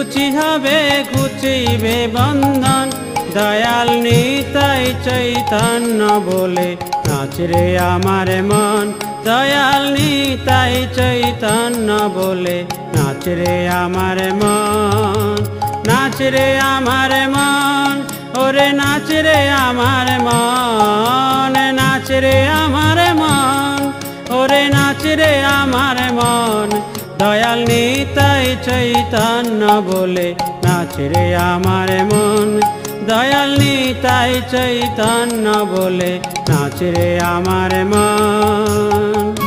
ঘুচি হবে ঘুচিবে বন্ধন, দয়াল নিতাই চৈতন্য বলে নাচ রে আমার মন। দয়াল নিতাই চৈতন্য বলে নাচ রে আমার মন। নাচ রে আমার মন, ওরে নাচ রে আমার মন। নাচ রে আমার মন, ওরে নাচ রে আমার মন। দয়াল নিতাই চৈতন্য বলে নাচ রে আমার মন। দয়াল নিতাই চৈতন্য বলে নাচ রে আমার মন।